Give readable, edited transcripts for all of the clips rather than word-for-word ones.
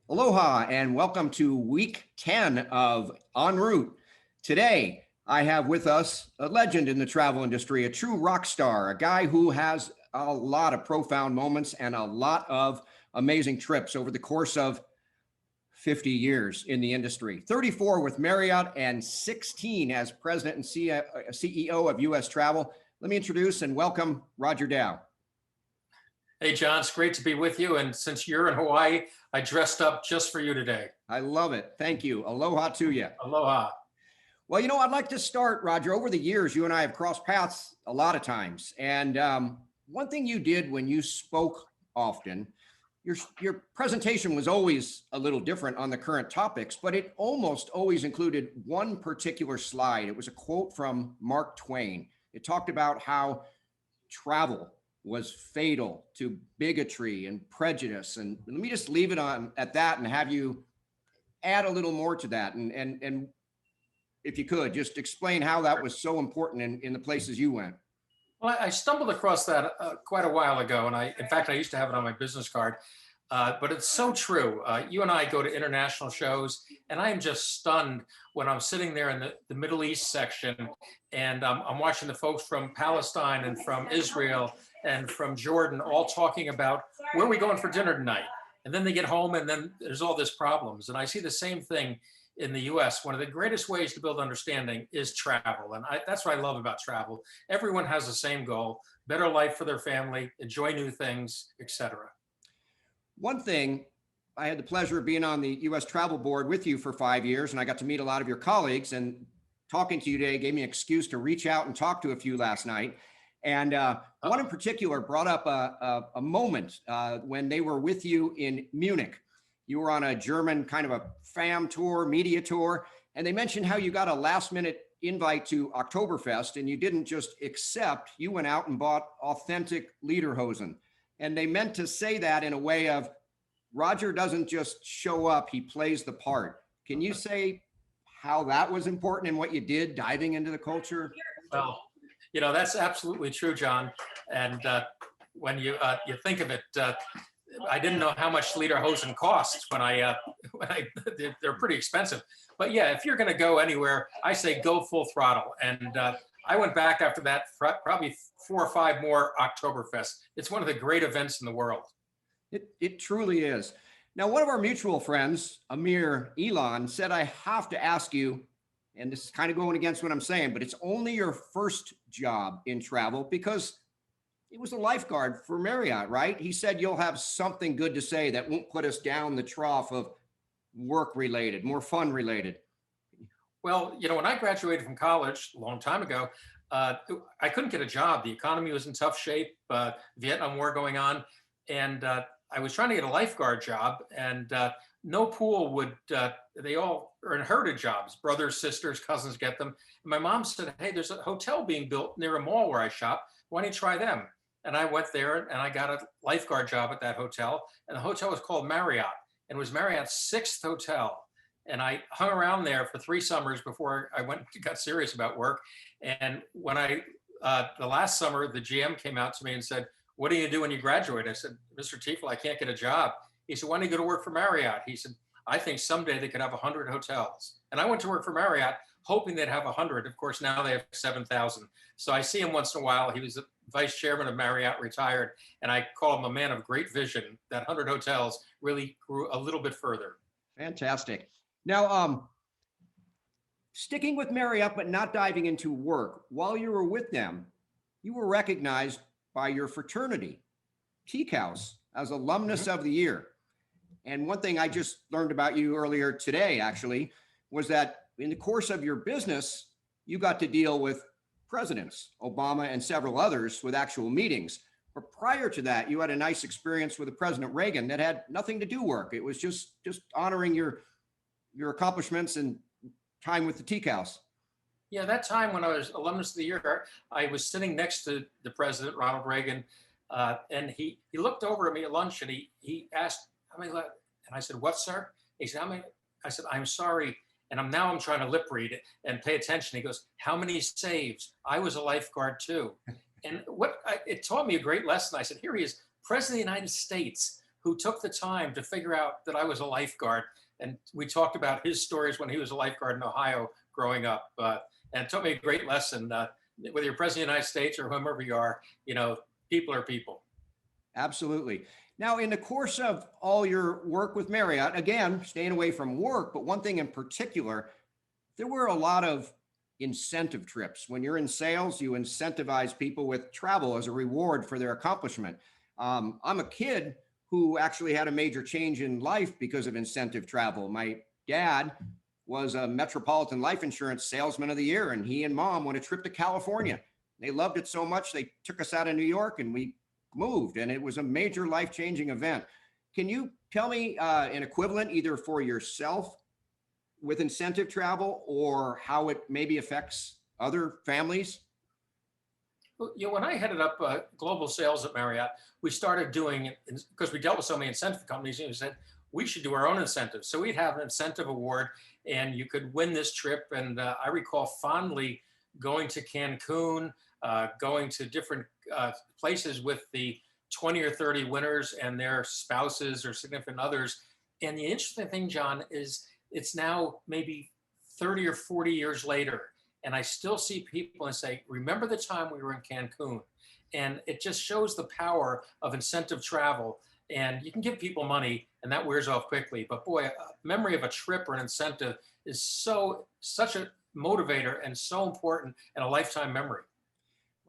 Aloha and welcome to week 10 of En Route. Today, I have with us a legend in the travel industry, a true rock star, a guy who has a lot of profound moments and a lot of amazing trips over the course of 50 years in the industry. 34 with Marriott and 16 as president and CEO of U.S. Travel. Let me introduce and welcome Roger Dow. Hey, John, it's great to be with you. And since you're in Hawaii, I dressed up just for you today. I love it. Thank you. Aloha to you. Aloha. Well, I'd like to start, Roger. Over the years, you and I have crossed paths a lot of times. And one thing you did when you spoke often, your presentation was always a little different on the current topics, but it almost always included one particular slide. It was a quote from Mark Twain. It talked about how travel was fatal to bigotry and prejudice. And let me just leave it on at that and have you add a little more to that. And if you could, just explain how that was so important in the places you went. Well, I stumbled across that quite a while ago. And in fact, I used to have it on my business card. But it's so true. You and I go to international shows, and I am just stunned when I'm sitting there in the Middle East section, and I'm watching the folks from Palestine and from Israel and from Jordan all talking about where are we going for dinner tonight. And then they get home, and then there's all these problems. And I see the same thing in the US. One of the greatest ways to build understanding is travel. And that's what I love about travel. Everyone has the same goal: better life for their family, enjoy new things, etc. One thing, I had the pleasure of being on the U.S. Travel Board with you for 5 years, and I got to meet a lot of your colleagues, and talking to you today gave me an excuse to reach out and talk to a few last night. And one in particular brought up a moment when they were with you in Munich. You were on a German kind of a fam tour, media tour, and they mentioned how you got a last minute invite to Oktoberfest, and you didn't just accept, you went out and bought authentic lederhosen. And they meant to say that in a way of, Roger doesn't just show up, he plays the part. Can you say how that was important and what you did diving into the culture? Well, that's absolutely true, John. And when you think of it, I didn't know how much lederhosen costs when they're pretty expensive. But yeah, if you're going to go anywhere, I say go full throttle. And I went back after that, probably 4 or 5 more Oktoberfest. It's one of the great events in the world. It truly is. Now, one of our mutual friends, Amir Elon, said, I have to ask you, and this is kind of going against what I'm saying, but it's only your first job in travel because it was a lifeguard for Marriott, right? He said you'll have something good to say that won't put us down the trough of work related, more fun related. Well, when I graduated from college a long time ago, I couldn't get a job. The economy was in tough shape, Vietnam War going on, and I was trying to get a lifeguard job, and no pool would, they all are inherited jobs, brothers, sisters, cousins get them. And my mom said, hey, there's a hotel being built near a mall where I shop. Why don't you try them? And I went there and I got a lifeguard job at that hotel. And the hotel was called Marriott, and it was Marriott's 6th hotel. And I hung around there for 3 summers before I got serious about work. And when the last summer, the GM came out to me and said, what are you going to do when you graduate? I said, Mr. Tiefel, I can't get a job. He said, why don't you go to work for Marriott? He said, I think someday they could have 100 hotels. And I went to work for Marriott hoping they'd have 100. Of course, now they have 7,000. So I see him once in a while. He was the vice chairman of Marriott, retired. And I call him a man of great vision. That 100 hotels really grew a little bit further. Fantastic. Now, sticking with Marriott, but not diving into work, while you were with them, you were recognized by your fraternity, Teak House, as Alumnus of the Year. And one thing I just learned about you earlier today, actually, was that in the course of your business, you got to deal with presidents, Obama and several others, with actual meetings. But prior to that, you had a nice experience with the President Reagan that had nothing to do work. It was just honoring your accomplishments and time with the Teak House. Yeah, that time when I was Alumnus of the Year, I was sitting next to the president, Ronald Reagan, and he looked over at me at lunch and he asked, how many left? And I said, what, sir? He said, how many? I said, I'm sorry. And I'm trying to lip read it and pay attention. He goes, how many saves? I was a lifeguard too. And it taught me a great lesson. I said, here he is, President of the United States, who took the time to figure out that I was a lifeguard. And we talked about his stories when he was a lifeguard in Ohio growing up. And it taught me a great lesson. Whether you're president of the United States or whomever you are, people are people. Absolutely. Now, in the course of all your work with Marriott, again, staying away from work, but one thing in particular, there were a lot of incentive trips. When you're in sales, you incentivize people with travel as a reward for their accomplishment. I'm a kid who actually had a major change in life because of incentive travel. My dad was a Metropolitan Life Insurance Salesman of the Year, and he and mom went a trip to California. They loved it so much, they took us out of New York and we moved, and it was a major life-changing event. Can you tell me an equivalent either for yourself with incentive travel or how it maybe affects other families? Well, when I headed up global sales at Marriott, we started doing it because we dealt with so many incentive companies. And we said we should do our own incentives. So we'd have an incentive award, and you could win this trip. And I recall fondly going to Cancun, going to different places with the 20 or 30 winners and their spouses or significant others. And the interesting thing, John, is it's now maybe 30 or 40 years later, and I still see people and say, remember the time we were in Cancun? And it just shows the power of incentive travel. And you can give people money and that wears off quickly. But boy, a memory of a trip or an incentive is such a motivator and so important and a lifetime memory.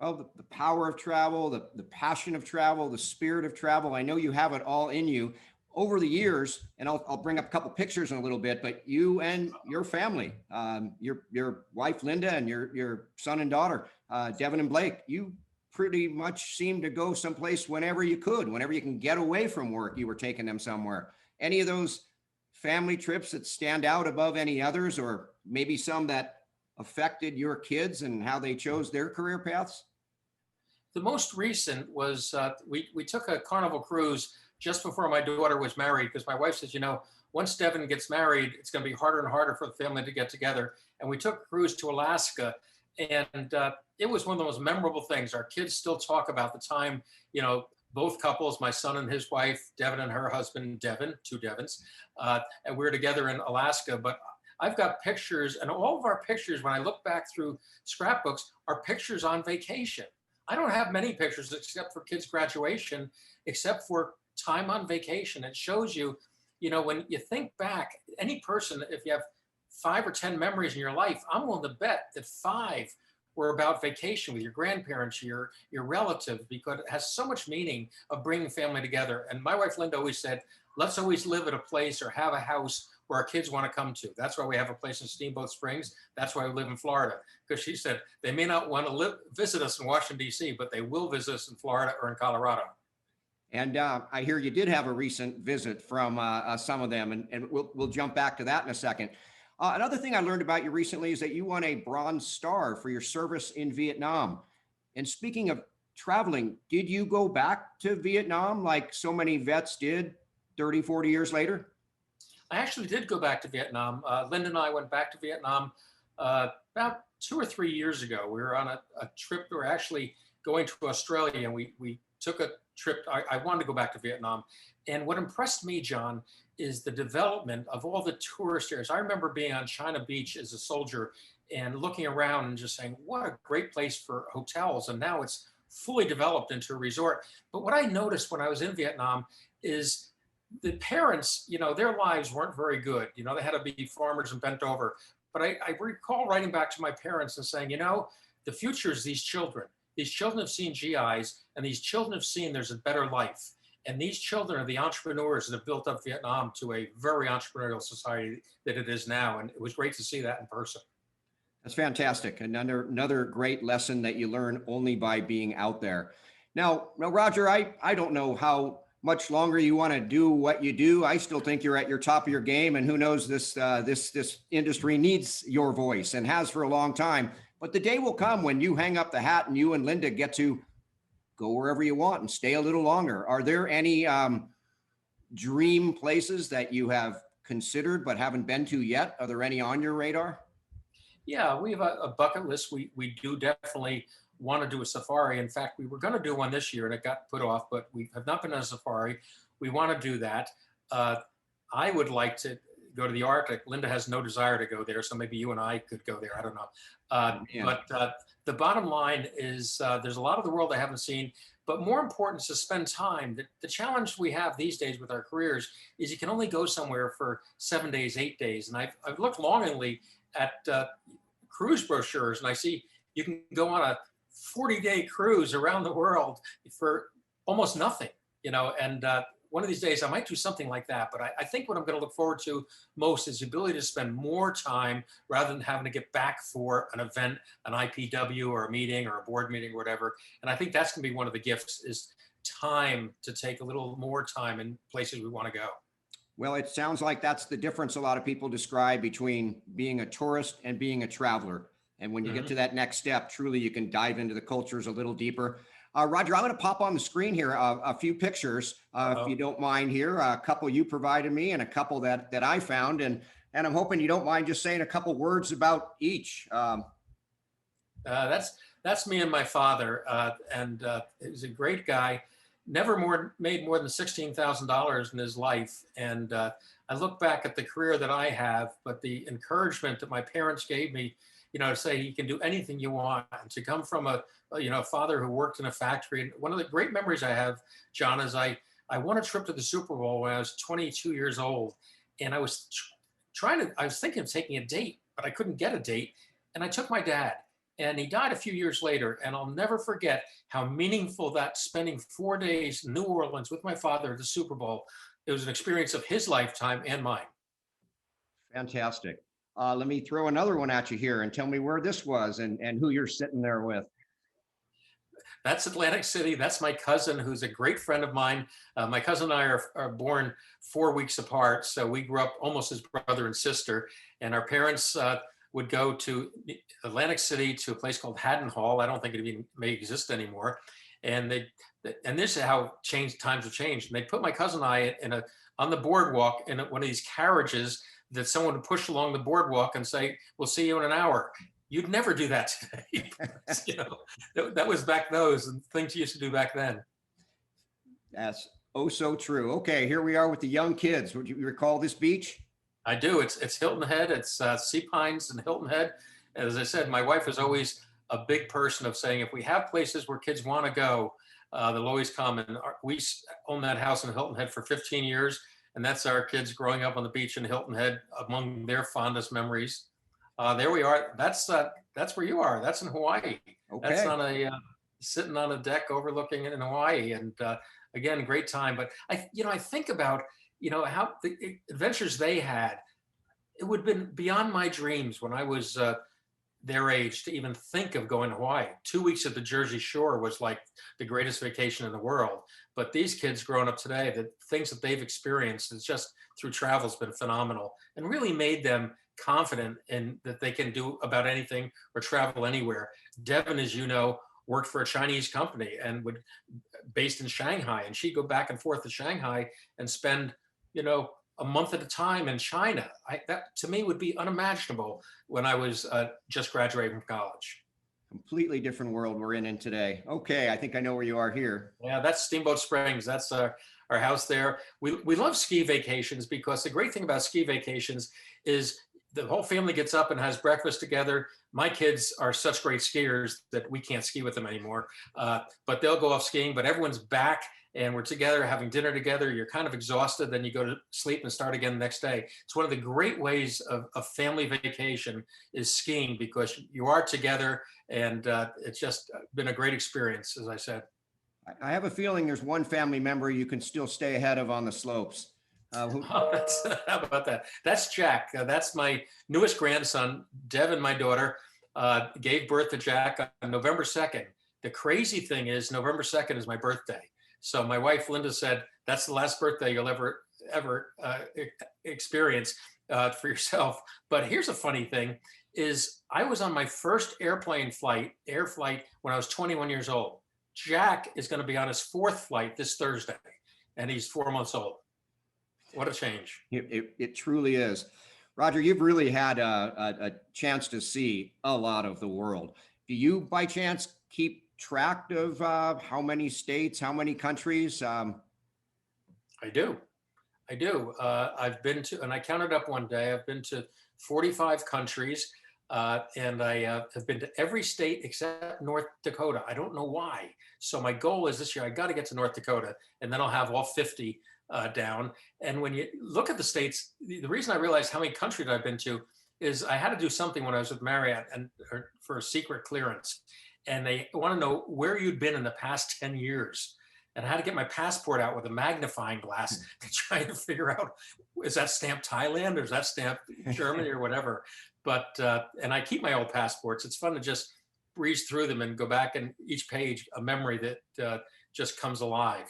Well, the power of travel, the passion of travel, the spirit of travel, I know you have it all in you. Over the years, and I'll bring up a couple pictures in a little bit, but you and your family, your wife, Linda, and your son and daughter, Devin and Blake, you pretty much seem to go someplace whenever you could, whenever you can get away from work, you were taking them somewhere. Any of those family trips that stand out above any others, or maybe some that affected your kids and how they chose their career paths? The most recent was we took a Carnival cruise just before my daughter was married, because my wife says, once Devin gets married, it's going to be harder and harder for the family to get together. And we took a cruise to Alaska, and it was one of the most memorable things. Our kids still talk about the time, both couples, my son and his wife, Devin and her husband, Devin, two Devins, and we were together in Alaska. But I've got pictures, and all of our pictures, when I look back through scrapbooks, are pictures on vacation. I don't have many pictures except for kids' graduation, except for time on vacation. It shows you, when you think back, any person, if you have 5 or 10 memories in your life, I'm willing to bet that 5 were about vacation with your grandparents, your relatives, because it has so much meaning of bringing family together. And my wife, Linda, always said, let's always live at a place or have a house where our kids want to come to. That's why we have a place in Steamboat Springs. That's why we live in Florida. Because she said, they may not want to visit us in Washington, D.C., but they will visit us in Florida or in Colorado. And I hear you did have a recent visit from some of them, and we'll jump back to that in a second. Another thing I learned about you recently is that you won a Bronze Star for your service in Vietnam. And speaking of traveling, did you go back to Vietnam like so many vets did 30, 40 years later? I actually did go back to Vietnam. Linda and I went back to Vietnam about 2 or 3 years ago. We were on a trip. We were actually going to Australia, and we took a trip. I wanted to go back to Vietnam. And what impressed me, John, is the development of all the tourist areas. I remember being on China Beach as a soldier and looking around and just saying, what a great place for hotels. And now it's fully developed into a resort. But what I noticed when I was in Vietnam is the parents, their lives weren't very good. They had to be farmers and bent over. But I recall writing back to my parents and saying, the future is these children. These children have seen GIs, and these children have seen there's a better life. And these children are the entrepreneurs that have built up Vietnam to a very entrepreneurial society that it is now. And it was great to see that in person. That's fantastic. Another great lesson that you learn only by being out there. Now, Roger, I don't know how much longer you want to do what you do. I still think you're at your top of your game, and who knows, this industry needs your voice and has for a long time. But the day will come when you hang up the hat and you and Linda get to go wherever you want and stay a little longer. Are there any dream places that you have considered but haven't been to yet? Are there any on your radar? Yeah, we have a bucket list. We do definitely want to do a safari. In fact, we were going to do one this year and it got put off, but we have not been on a safari. we want to do that. Uh, I would like to go to the Arctic. Linda has no desire to go there, so maybe you and I could go there. I don't know. Man. But the bottom line is there's a lot of the world I haven't seen, but more important is to spend time. The challenge we have these days with our careers is you can only go somewhere for 7 days, 8 days. And I've looked longingly at cruise brochures, and I see you can go on a 40-day cruise around the world for almost nothing, and one of these days I might do something like that. But I think what I'm going to look forward to most is the ability to spend more time rather than having to get back for an event, an IPW or a meeting or a board meeting or whatever. And I think that's going to be one of the gifts, is time to take a little more time in places we want to go. Well, it sounds like that's the difference a lot of people describe between being a tourist and being a traveler. And when you get to that next step, truly you can dive into the cultures a little deeper. Roger, I'm going to pop on the screen here a few pictures, if you don't mind here, a couple you provided me and a couple that I found. And I'm hoping you don't mind just saying a couple words about each. That's me and my father. And he was a great guy. Never made more than $16,000 in his life. And I look back at the career that I have, but the encouragement that my parents gave me, to say you can do anything you want, and to come from a father who worked in a factory. And one of the great memories I have, John, is I won a trip to the Super Bowl when I was 22 years old. And I was I was thinking of taking a date, but I couldn't get a date. And I took my dad, and he died a few years later. And I'll never forget how meaningful that spending 4 days in New Orleans with my father at the Super Bowl. It was an experience of his lifetime and mine. Fantastic. Let me throw another one at you here and tell me where this was and who you're sitting there with. That's Atlantic City. That's my cousin, who's a great friend of mine. My cousin and I are born 4 weeks apart, so we grew up almost as brother and sister. And our parents would go to Atlantic City to a place called Haddon Hall. I don't think it even may exist anymore. And this is how times have changed. And they put my cousin and I on the boardwalk in one of these carriages that someone would push along the boardwalk and say, "We'll see you in an hour." You'd never do that today. That was back those and things you used to do back then. That's oh so true. Okay, here we are with the young kids. Would you recall this beach? I do. It's Hilton Head. It's Sea Pines and Hilton Head. As I said, my wife is always a big person of saying, if we have places where kids want to go, they'll always come. And we own that house in Hilton Head for 15 years. And that's our kids growing up on the beach in Hilton Head, among their fondest memories. There we are. That's where you are. That's in Hawaii. Okay. That's on sitting on a deck overlooking it in Hawaii. And again, great time. But I think about, how the adventures they had. It would have been beyond my dreams when I was their age to even think of going to Hawaii. 2 weeks at the Jersey Shore was like the greatest vacation in the world. But these kids growing up today, the things that they've experienced is just through travel has been phenomenal and really made them confident in that they can do about anything or travel anywhere. Devin, as you know, worked for a Chinese company and based in Shanghai, and she'd go back and forth to Shanghai and spend, a month at a time in China. That to me would be unimaginable when I was just graduating from college. Completely different world we're in today. Okay, I think I know where you are here. Yeah, that's Steamboat Springs. That's our house there. We love ski vacations because the great thing about ski vacations is the whole family gets up and has breakfast together. My kids are such great skiers that we can't ski with them anymore, but they'll go off skiing, but everyone's back and we're together having dinner together. You're kind of exhausted, then you go to sleep and start again the next day. It's one of the great ways of family vacation is skiing because you are together, and it's just been a great experience, as I said. I have a feeling there's one family member you can still stay ahead of on the slopes. How about that? That's Jack. That's my newest grandson. Devin, my daughter, gave birth to Jack on November 2nd. The crazy thing is November 2nd is my birthday. So my wife, Linda, said, that's the last birthday you'll ever experience for yourself. But here's a funny thing is I was on my first air flight when I was 21 years old. Jack is going to be on his fourth flight this Thursday, and he's 4 months old. What a change. It truly is. Roger, you've really had a chance to see a lot of the world. Do you, by chance, keep track of how many states, how many countries? I do. I do. I've been to, and I counted up one day, I've been to 45 countries, and I have been to every state except North Dakota. I don't know why. So my goal is this year, I got to get to North Dakota, and then I'll have all 50 down. And when you look at the states, the reason I realized how many countries I've been to is I had to do something when I was with Marriott and for a secret clearance. And they want to know where you'd been in the past 10 years. And I had to get my passport out with a magnifying glass to try to figure out, is that stamped Thailand or is that stamped Germany or whatever? But, and I keep my old passports. It's fun to just breeze through them and go back, and each page, a memory that just comes alive.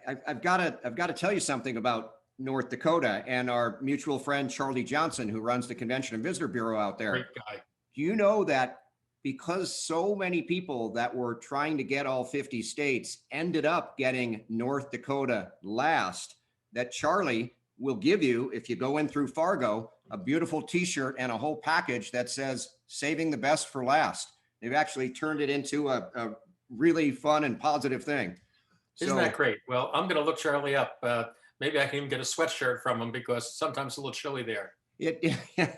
I've got to tell you something about North Dakota and our mutual friend, Charlie Johnson, who runs the Convention and Visitor Bureau out there. Great guy. Do you know that because so many people that were trying to get all 50 states ended up getting North Dakota last, that Charlie will give you, if you go in through Fargo, a beautiful t-shirt and a whole package that says saving the best for last. They've actually turned it into a really fun and positive thing. Isn't that great? Well, I'm going to look Charlie up. Maybe I can even get a sweatshirt from him because sometimes it's a little chilly there.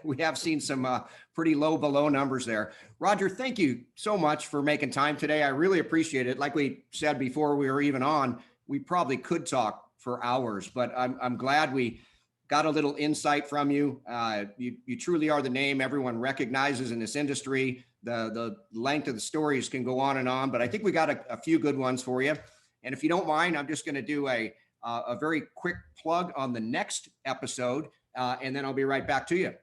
We have seen some pretty low below numbers there. Roger, thank you so much for making time today. I really appreciate it. Like we said before we were even on, we probably could talk for hours, but I'm glad we got a little insight from you. You truly are the name everyone recognizes in this industry. The length of the stories can go on and on, but I think we got a few good ones for you. And if you don't mind, I'm just going to do a very quick plug on the next episode. And then I'll be right back to you.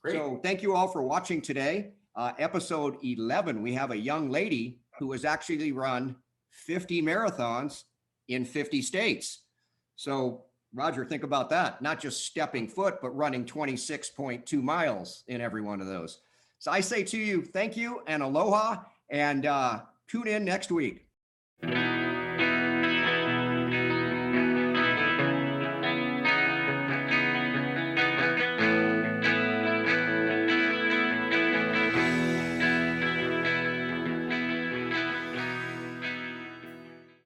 Great. So thank you all for watching today. Episode 11, we have a young lady who has actually run 50 marathons in 50 states. So Roger, think about that. Not just stepping foot, but running 26.2 miles in every one of those. So I say to you, thank you and aloha, and tune in next week.